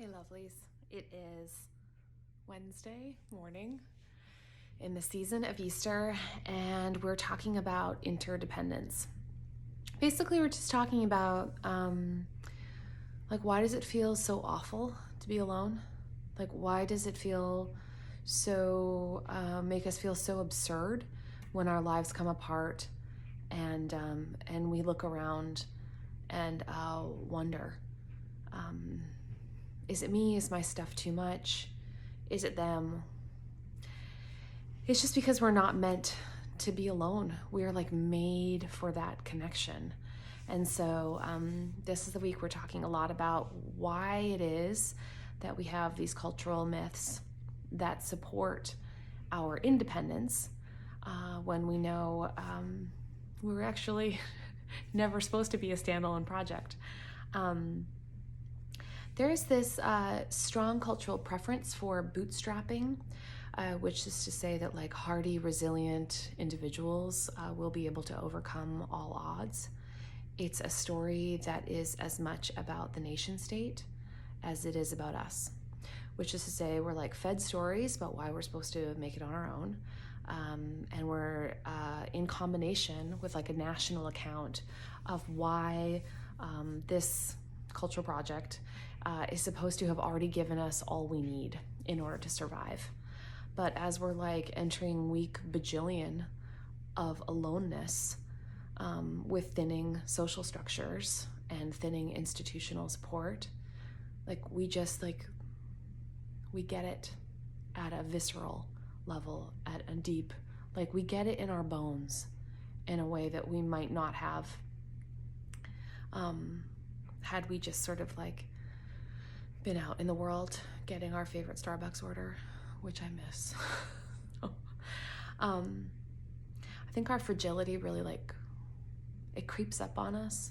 Hey lovelies, it is Wednesday morning in the season of Easter, and we're talking about interdependence. Basically, we're just talking about why does it feel so awful to be alone? Like, why does it feel so make us feel so absurd when our lives come apart, and we look around and wonder. Is it me? Is my stuff too much? Is it them? It's just because we're not meant to be alone. We are made for that connection. And so this is the week we're talking a lot about why it is that we have these cultural myths that support our independence when we know we're actually never supposed to be a standalone project. There's this strong cultural preference for bootstrapping, which is to say that hardy, resilient individuals will be able to overcome all odds. It's a story that is as much about the nation state as it is about us, which is to say we're fed stories about why we're supposed to make it on our own. And we're in combination with a national account of why this cultural project is supposed to have already given us all we need in order to survive. But as we're entering week bajillion of aloneness, with thinning social structures and thinning institutional support, we just we get it at a visceral level, at a deep, we get it in our bones in a way that we might not have had we just sort of been out in the world getting our favorite Starbucks order, which I miss. I think our fragility really it creeps up on us.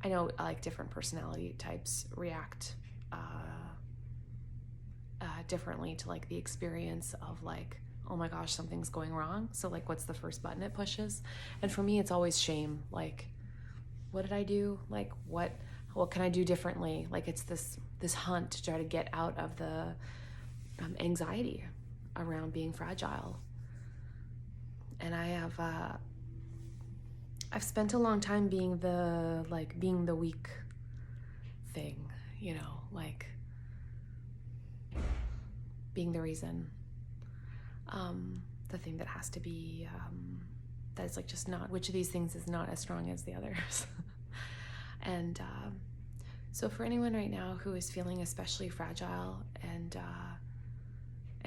I know different personality types react differently to the experience of oh my gosh, something's going wrong. So what's the first button it pushes? And for me, it's always shame. What did I do? What can I do differently? It's this hunt to try to get out of the anxiety around being fragile. And I've spent a long time being the weak thing, being the reason, the thing that has to be, that's just not, which of these things is not as strong as the others. And so for anyone right now who is feeling especially fragile and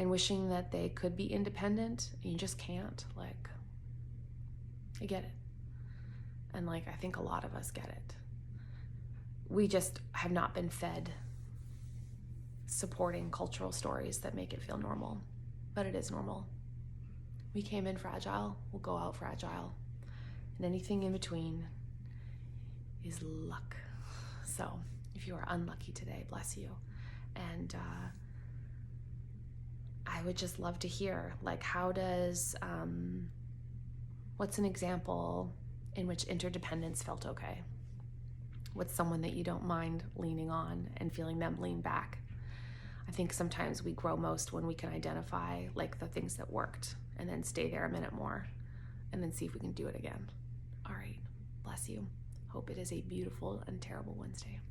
wishing that they could be independent, and you just can't, I get it. And I think a lot of us get it. We just have not been fed supporting cultural stories that make it feel normal, but it is normal. We came in fragile, we'll go out fragile, and anything in between is luck. So if you are unlucky today, bless you. And I would just love to hear, how does, what's an example in which interdependence felt okay? What's someone that you don't mind leaning on and feeling them lean back? I think sometimes we grow most when we can identify the things that worked and then stay there a minute more and then see if we can do it again. All right, bless you. Hope it is a beautiful and terrible Wednesday.